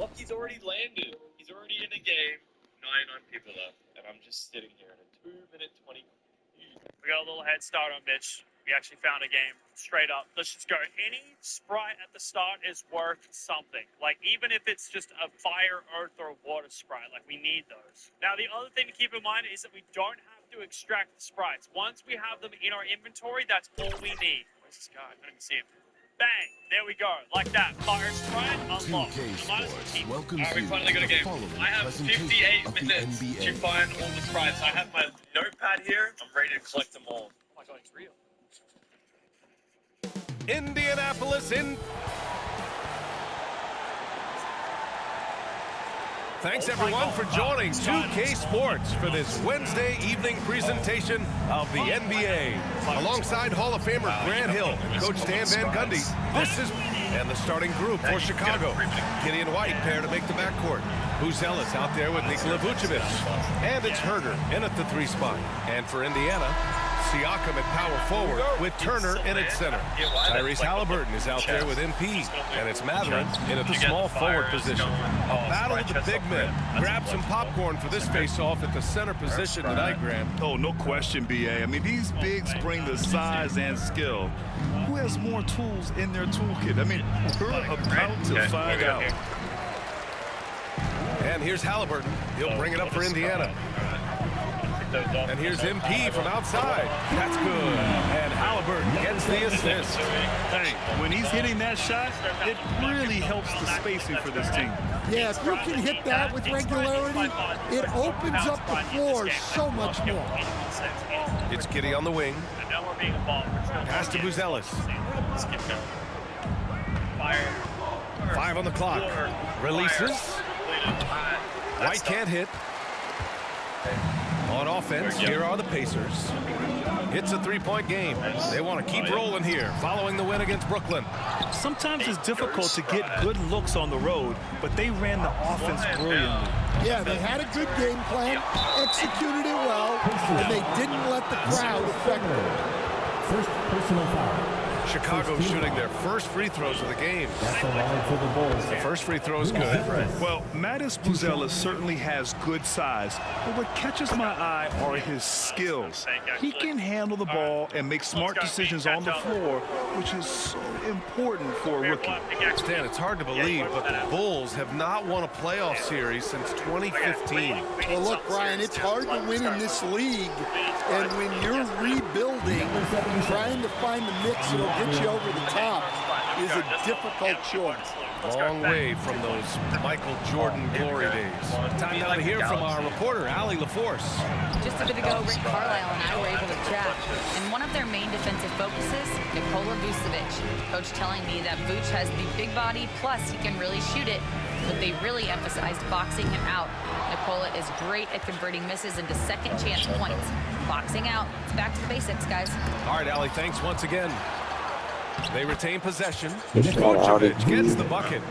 Look, he's already landed. He's already in a game. 99 people left, and I'm just sitting here in a 2-minute 20. We got a little head start on Mitch. We actually found a game straight up. Let's just go. Any sprite at the start is worth something. Like, even if it's just a fire, earth, or water sprite, like, we need those. Now, the other thing to keep in mind is that we don't have to extract the sprites. Once we have them in our inventory, that's all we need. Where's this guy? I don't even see him. Bang! There we go. Like that. Fire sprite unlocked. Welcome Alright, we finally got a game. I have 58 minutes to find all the sprites. I have my notepad here. I'm ready to collect them all. Oh my god, it's real. Indianapolis in. Thanks everyone for joining 2K Sports for this Wednesday evening presentation of the NBA. Alongside Hall of Famer Grant Hill and Coach Stan Van Gundy, this is and the starting group for Chicago. Gideon White pair to make the backcourt. Buzelis out there with Nikola Vucevic. And it's Herder in at the 3 spot. And for Indiana, Siakam at power forward with Turner in at center. Tyrese Halliburton is out there with MP. And it's Mathurin in at the small forward position. A battle of the big men. Grab some popcorn for this face-off at the center position tonight, Grant. Oh, no question, BA. I mean, these bigs bring the size and skill. Who has more tools in their toolkit? I mean, we're about to find out. And here's Halliburton. He'll bring it up for Indiana. And here's MP from outside. That's good. And Halliburton gets the assist. Hey, when he's hitting that shot, it really helps the spacing for this team. Yeah, if you can hit that with regularity, it opens up the floor so much more. It's Giddey on the wing. Pass to Buzelis. 5 on the clock. Releases. White can't hit. On offense, here are the Pacers. It's a 3-point game. They want to keep rolling here, following the win against Brooklyn. Sometimes it's difficult to get good looks on the road, but they ran the offense brilliantly. Yeah, they had a good game plan, executed it well, and they didn't let the crowd affect them. First personal foul. Chicago shooting their first free throws of the game. The first free throw is good. Well, Mattis Buzelis certainly has good size, but what catches my eye are his skills. He can handle the ball and make smart decisions on the floor, which is so important for a rookie. Stan, it's hard to believe, but the Bulls have not won a playoff series since 2015. Well, look, Brian, it's hard to win in this league, and when you're rebuilding, trying to find the mix that'll get you over the top is a difficult choice. Long way from those Michael Jordan glory days. Time now to hear from our reporter, Allie LaForce. Just a bit ago, Rick Carlisle and I were able to chat, and one of their main defensive focuses, Nikola Vucevic. Coach telling me that Vuce has the big body, plus he can really shoot it, but they really emphasized boxing him out. Nikola is great at converting misses into second chance points. Boxing out, it's back to the basics, guys. All right, Allie, thanks once again. They retain possession. Vucevic gets the bucket.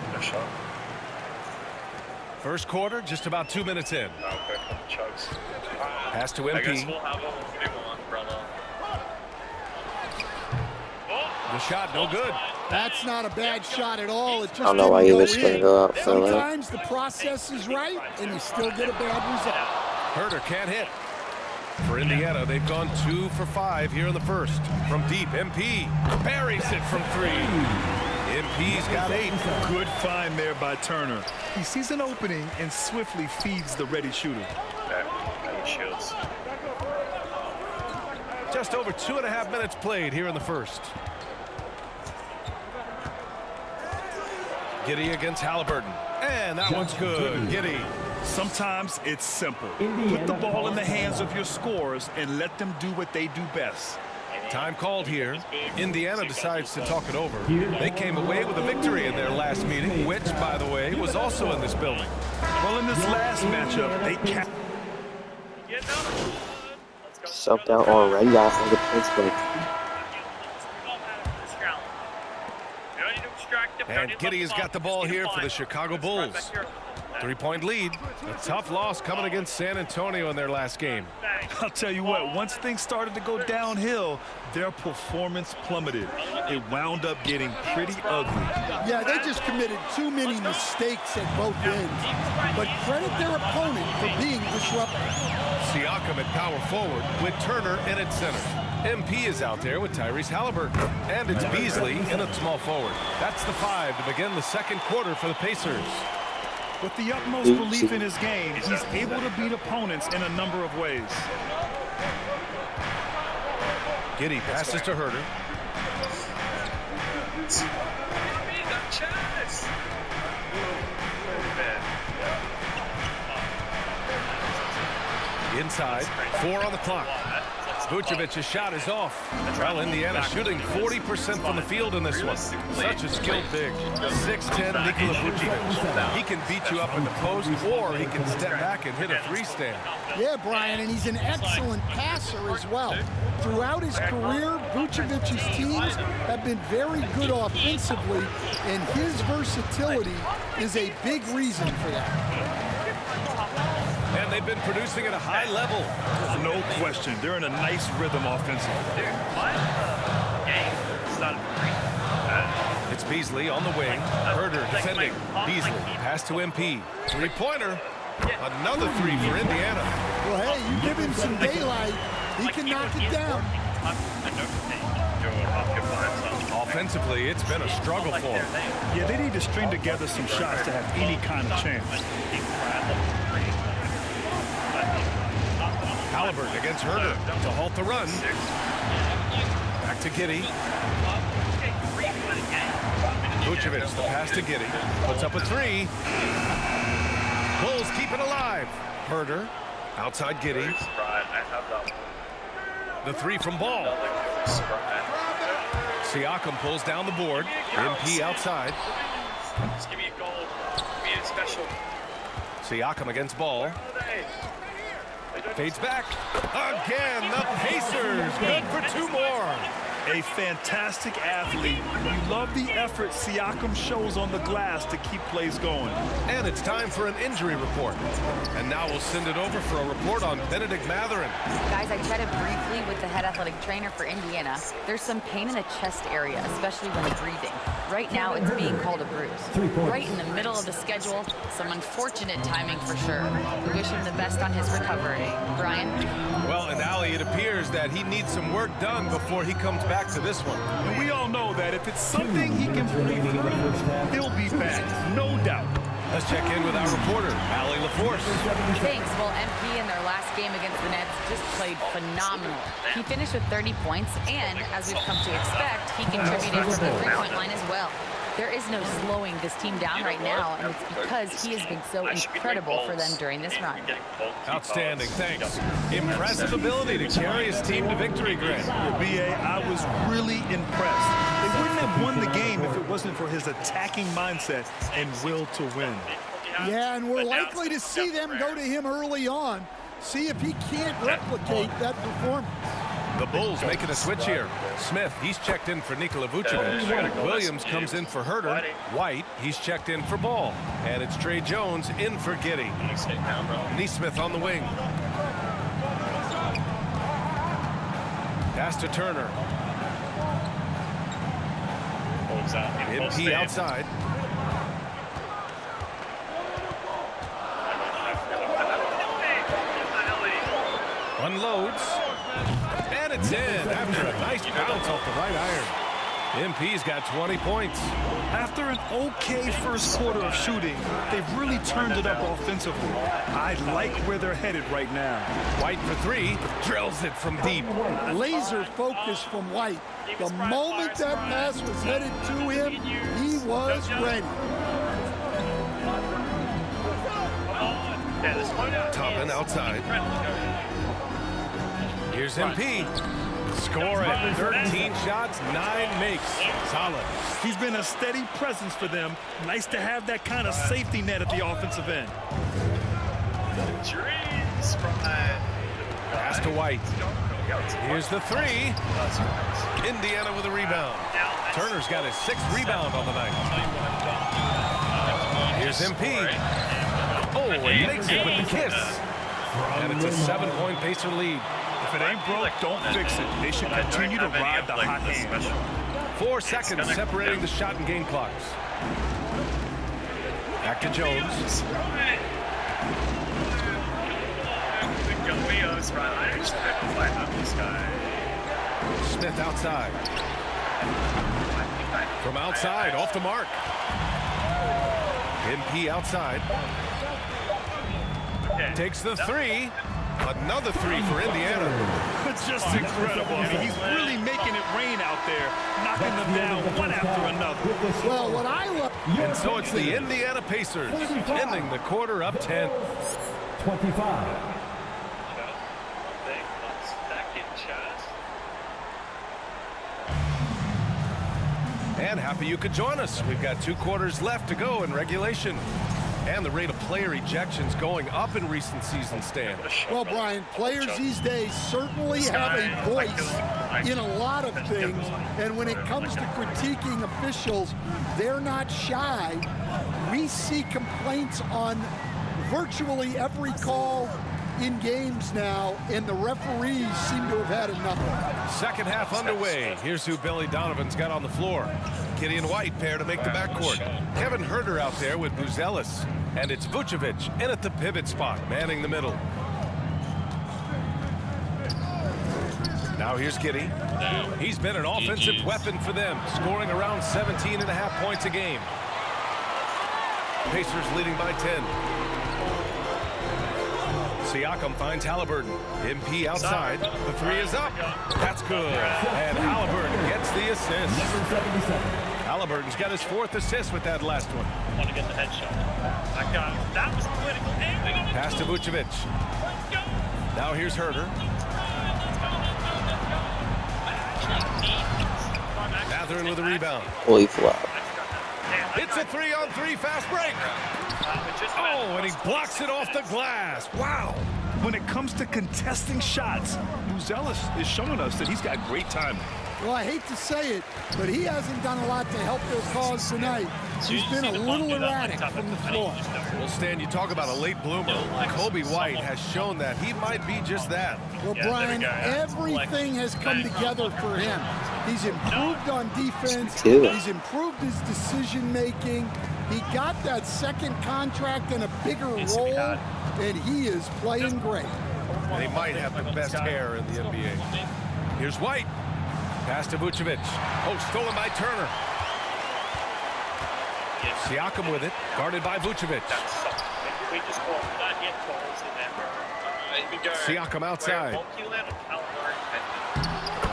First quarter, just about 2 minutes in. Pass to MP. The shot, no good. That's not a bad shot at all. It just I don't know why you was going to go out for that. Sometimes the process is right, and you still get a bad result. Herder can't hit. For Indiana, they've gone 2 for 5 here in the first. From deep, MP buries it from 3. MP's got 8. Good find there by Turner. He sees an opening and swiftly feeds the ready shooter. Just over 2.5 minutes played here in the first. Giddey against Halliburton. And that one's good. Giddey. Sometimes it's simple. Put the ball in the hands of your scorers and let them do what they do best. Time called here. Indiana decides to talk it over. They came away with a victory in their last meeting, which, by the way, was also in this building. Well, in this last matchup, they kept... Subbed out already after the points. And Giddey has got the ball here for the Chicago Bulls. 3-point lead. A tough loss coming against San Antonio in their last game. I'll tell you what, once things started to go downhill, their performance plummeted. It wound up getting pretty ugly. Yeah, they just committed too many mistakes at both ends. But credit their opponent for being disruptive. Siakam at power forward with Turner in at center. MP is out there with Tyrese Halliburton. And it's Beasley in at small forward. That's the 5 to begin the second quarter for the Pacers. With the utmost belief in his game, he's able to beat opponents in a number of ways. Giddey passes to Herter. Inside, 4 on the clock. Vucevic's shot is off. Well, Indiana shooting 40% from the field in this one. Such a skilled big. 6'10" Nikola Vucevic. He can beat you up in the post, or he can step back and hit a 3-stand. Yeah, Brian, and he's an excellent passer as well. Throughout his career, Vucevic's teams have been very good offensively, and his versatility is a big reason for that. And they've been producing at a high level. No question. They're in a nice rhythm offensively. It's Beasley on the wing. Herter defending. Beasley pass to MP. 3-pointer. Another 3 for Indiana. Well, hey, you give him some daylight, he can knock it down. Offensively, it's been a struggle for them. Yeah, they need to string together some shots to have any kind of chance. Halliburton against Herter to halt the run. Back to Giddey. Vucevic, the pass to Giddey. Puts up a 3. Bulls keep it alive. Herter outside Giddey. The 3 from Ball. Siakam pulls down the board. MP outside. Just give me a goal. Give me a special. Siakam against Ball. Fades back. Again, the Pacers. Good for 2 more. A fantastic athlete. You love the effort Siakam shows on the glass to keep plays going. And it's time for an injury report. And now we'll send it over for a report on Benedict Mathurin. Guys, I chatted briefly with the head athletic trainer for Indiana. There's some pain in the chest area, especially when breathing. Right now, it's being called a bruise. Right in the middle of the schedule, some unfortunate timing for sure. We wish him the best on his recovery. Brian? Well, and Allie, it appears that he needs some work done before he comes back to this one. And we all know that if it's something he can breathe through, he'll be back, no doubt. Let's check in with our reporter, Allie LaForce. Thanks. Well, MP in their last game against the Nets just played phenomenal. He finished with 30 points, and as we've come to expect, he contributed from the 3-point line as well. There is no slowing this team down right now, and it's because he has been so incredible for them during this run. Outstanding, thanks. Impressive ability to carry his team to victory, Grant. BA, I was really impressed. They wouldn't have won the game if it wasn't for his attacking mindset and will to win. Yeah, and we're likely to see them go to him early on. See if he can't replicate that performance. The Bulls making a switch here. Smith, he's checked in for Nikola Vucevic. Williams comes in for Herter. White, he's checked in for Ball. And it's Trey Jones in for Giddey. Nesmith on the wing. Pass to Turner. MP outside. Unloads. And it's in after a nice bounce off the right iron. MP's got 20 points. After an okay first quarter of shooting, they've really turned it up offensively. I like where they're headed right now. White for 3, drills it from deep. Laser focus from White. The moment that pass was headed to him, he was ready. Toppin outside. Here's MP. Score it. 13 shots, 9 makes. Solid. He's been a steady presence for them. Nice to have that kind of safety net at the offensive end. Pass to White. Here's the 3. Indiana with a rebound. Turner's got his 6th rebound on the night. Here's MP. Oh, and makes it with the kiss. And it's a 7-point Pacer lead. If it ain't broke, don't fix it. They should continue to ride the hot hand. 4 seconds separating the shot and game clocks. Back to Jones. Smith outside. From outside, off the mark. MP outside. Takes the 3. Another 3 for Indiana. Just incredible. I mean, he's really making it rain out there, knocking them down one after another. Well, what I love... And so it's the Indiana Pacers ending the quarter up 10. 25. And happy you could join us. We've got 2 quarters left to go in regulation. And the rate of player ejections going up in recent seasons, Stan. Well, Brian, players these days certainly have a voice in a lot of things. And when it comes to critiquing officials, they're not shy. We see complaints on virtually every call in games now, and the referees seem to have had enough. Second half underway. Here's who Billy Donovan's got on the floor. Kitty and White pair to make the backcourt. Kevin Herter out there with Buzelis. And it's Vucevic in at the pivot spot, manning the middle. Now here's Kitty. He's been an offensive weapon for them, scoring around 17.5 points a game. Pacers leading by 10. Siakam finds Halliburton. MP outside. The 3 is up. That's good. And Halliburton gets the assist. Halliburton's got his 4th assist with that last one. Want to get the headshot. That was critical. Pass to Vucevic. Now here's Herter. Mathurin with a rebound. Holy flop. It's a 3-on-3 fast break. Oh, and he blocks it off the glass. Wow. When it comes to contesting shots, Buzelis is showing us that he's got great timing. Well, I hate to say it, but he hasn't done a lot to help their cause tonight. He's been a little erratic from the floor. Well, Stan, you talk about a late bloomer. Kobe White has shown that he might be just that. Well, Brian, everything has come together for him. He's improved on defense. He's improved his decision-making. He got that second contract in a bigger role, and he is playing great. And he might have the best hair in the NBA. Here's White. Pass to Vucevic. Oh, stolen by Turner. Siakam with it, guarded by Vucevic. Siakam outside.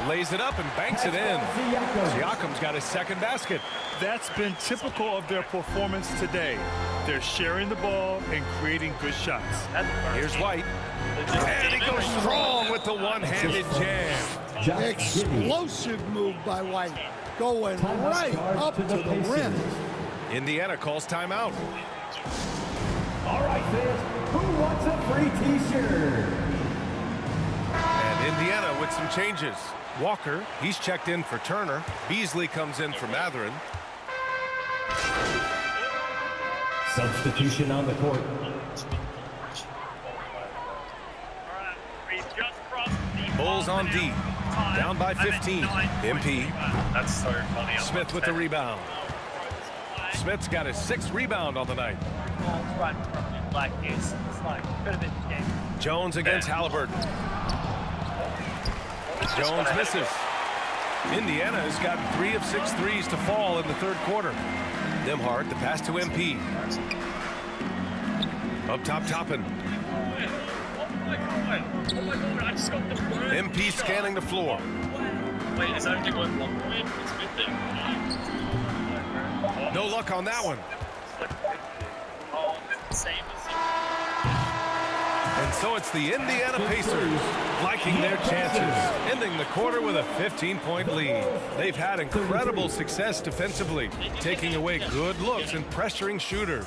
Lays it up and banks it in. Siakam's got his second basket. That's been typical of their performance today. They're sharing the ball and creating good shots. Here's White. And he goes strong with the one-handed jam. Explosive move by White, going right up to the rim. Indiana calls timeout. All right, fans, who wants a free t-shirt? And Indiana with some changes. Walker, he's checked in for Turner. Beasley comes in for Mathurin. Substitution on the court. Bulls on D. Down by 15. MP. That's so funny. Smith with the rebound. Smith's got his 6th rebound on the night. Jones against Halliburton. Jones misses. Indiana has got 3 of 6 threes to fall in the 3rd quarter. Nembhard, the pass to MP. Up top, Toppin. MP scanning the floor. Wait, is that only 1 point? It's good thing. No luck on that one. And so it's the Indiana Pacers liking their chances, ending the quarter with a 15-point lead. They've had incredible success defensively, taking away good looks and pressuring shooters.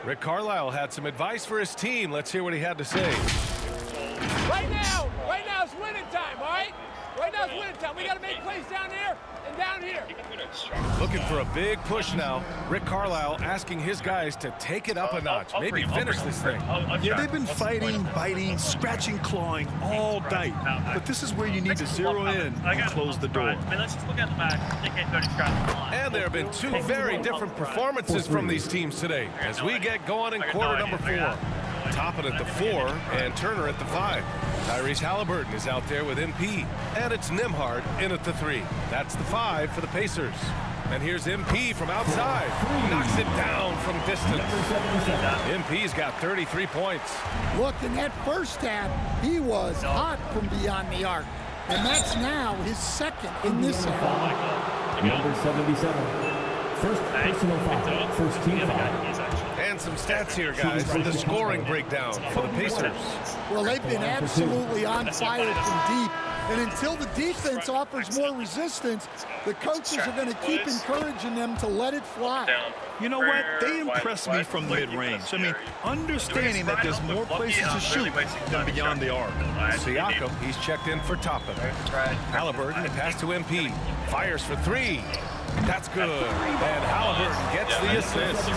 Rick Carlisle had some advice for his team. Let's hear what he had to say. Right now is winning time, all right? Right now now's winning time. We got to make plays down here and down here. Looking for a big push now. Rick Carlisle asking his guys to take it up a notch. Maybe finish this thing. Yeah, they've been fighting, biting, scratching, clawing all night. But this is where you need to zero in and close the door. Let's just look at the back. And there have been two very different performances from these teams today as we get going in quarter number 4. Toppin at the 4 and Turner at the 5. Tyrese Halliburton is out there with MP. And it's Nembhard in at the 3. That's the 5 for the Pacers. And here's MP from outside. Knocks it down from distance. MP's got 33 points. Look, in that first half, he was hot from beyond the arc. And that's now his second in this half. Number 77. First personal foul. First team foul. And some stats here, guys. The scoring breakdown for the Pacers. Well, they've been absolutely on fire from deep. And until the defense offers more resistance, the coaches are going to keep encouraging them to let it fly. You know what? They impress me from mid-range. I mean, understanding that there's more places to shoot than beyond the arc. Siakam, he's checked in for Toppin. Halliburton, the pass to MP. Fires for 3. That's good. And Halliburton gets the assist.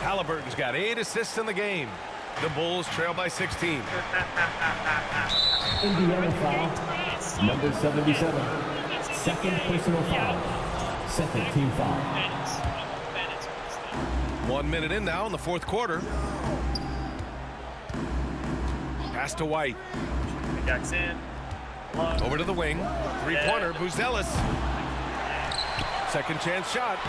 Halliburton's got 8 assists in the game. The Bulls trail by 16. Indiana foul. Number 77. Second personal foul. Second team foul. 1 minute in now in the fourth quarter. Pass to White. Over to the wing. Three-pointer, Buzelis. Second chance shot.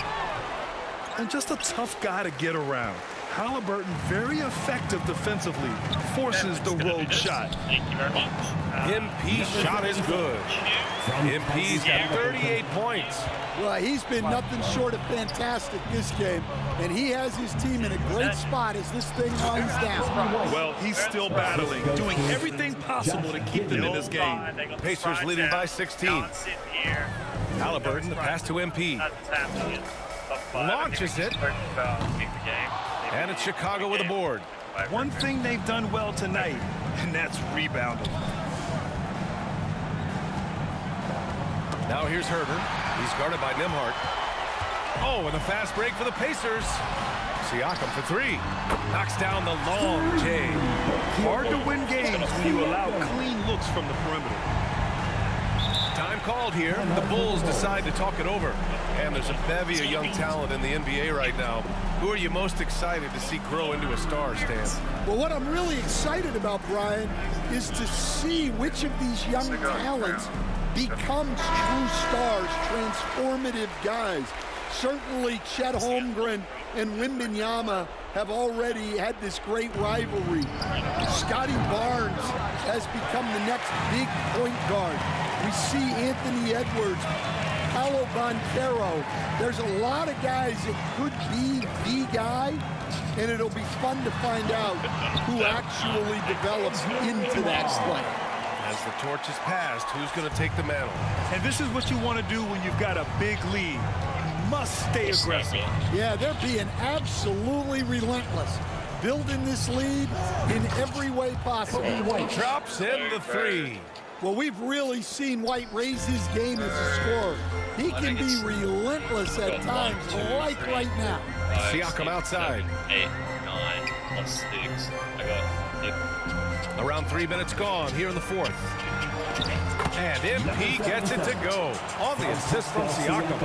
And just a tough guy to get around. Halliburton very effective defensively. Forces the road shot. MP's shot is good. MP's got 38 points. Well, he's been nothing short of fantastic this game, and he has his team in a great spot as this thing winds down. Well, he's still battling, doing everything possible to keep them in this game. Pacers leading by 16. Halliburton, the pass to MP. Launches it. And it's Chicago with a board. One thing they've done well tonight, and that's rebounding. Now here's Herter. He's guarded by Nembhard. Oh, and a fast break for the Pacers. Siakam for 3. Knocks down the long J. Hard to win games when you allow clean looks from the perimeter. Time called here. The Bulls decide to talk it over. And there's a bevy of young talent in the NBA right now. Who are you most excited to see grow into a star, Stan? Well, what I'm really excited about, Brian, is to see which of these young talents becomes true stars, transformative guys. Certainly Chet Holmgren and Wembanyama have already had this great rivalry. Scotty Barnes has become the next big point guard. We see Anthony Edwards, Paolo Banchero. There's a lot of guys that could be the guy, and it'll be fun to find out who actually develops into that slot. As the torch is passed, who's going to take the mantle? And this is what you want to do when you've got a big lead. You must stay aggressive. Yeah, they're being absolutely relentless. Building this lead in every way possible. Drops in the 3. Well, we've really seen White raise his game as a scorer. He can be relentless at times, like right now. Siakam outside. 8, 9, plus 6. I got it. Around 3 minutes gone here in the fourth. And MP gets it to go on the assist from Siakam.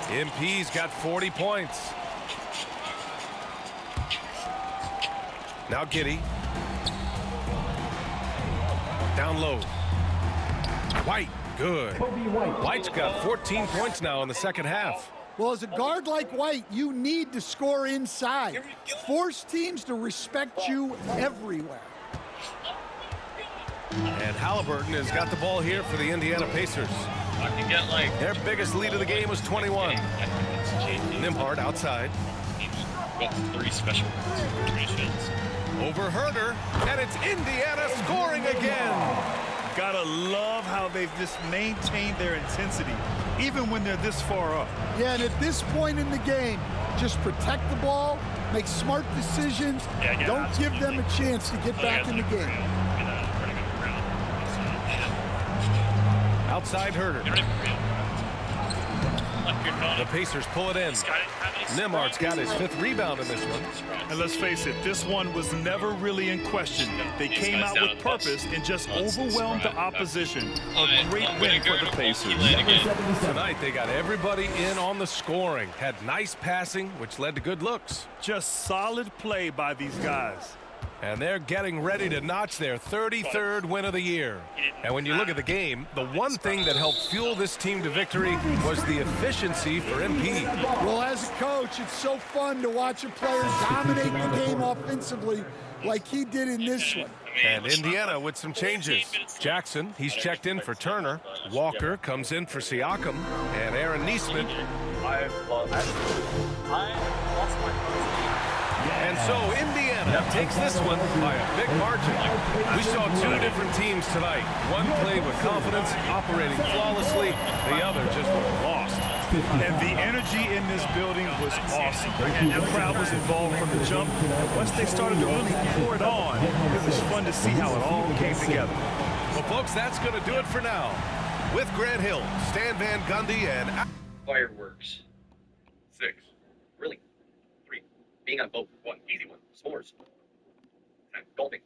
MP's got 40 points. Now Giddey. Down low. White, good. White's got 14 points now in the second half. Well, as a guard like White, you need to score inside. Force teams to respect you everywhere. And Halliburton has got the ball here for the Indiana Pacers. I can get like their biggest lead of the game was 21. Nembhard outside. He's got 3 special situations. Over Herter, and it's Indiana scoring again. Gotta love how they've just maintained their intensity, even when they're this far up. Yeah, and at this point in the game, just protect the ball, make smart decisions, don't give them a chance to get back in the game. outside Herder. The Pacers pull it in. Nemhard's got his 5th rebound in this one. And let's face it, this one was never really in question. They came out with purpose and just overwhelmed the opposition. A great win for the Pacers. Tonight, they got everybody in on the scoring. Had nice passing, which led to good looks. Just solid play by these guys. And they're getting ready to notch their 33rd win of the year. And when you look at the game, the one thing that helped fuel this team to victory was the efficiency for MP. Well, as a coach, it's so fun to watch a player dominate the game offensively like he did in this one. And Indiana with some changes. Jackson, he's checked in for Turner. Walker comes in for Siakam. And Aaron Nesmith. And so Indiana takes this one by a big margin. We saw 2 different teams tonight. One played with confidence, operating flawlessly. The other just lost. And the energy in this building was awesome. And the crowd was involved from the jump. And once they started to really pour it on, it was fun to see how it all came together. Well, folks, that's going to do it for now. With Grant Hill, Stan Van Gundy, and... Fireworks. 6. Really? 3. Being on boat. 1. Easy one. S'mores. 10. Golfing.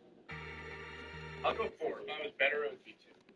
I'll go 4. If I was better, it would be 2.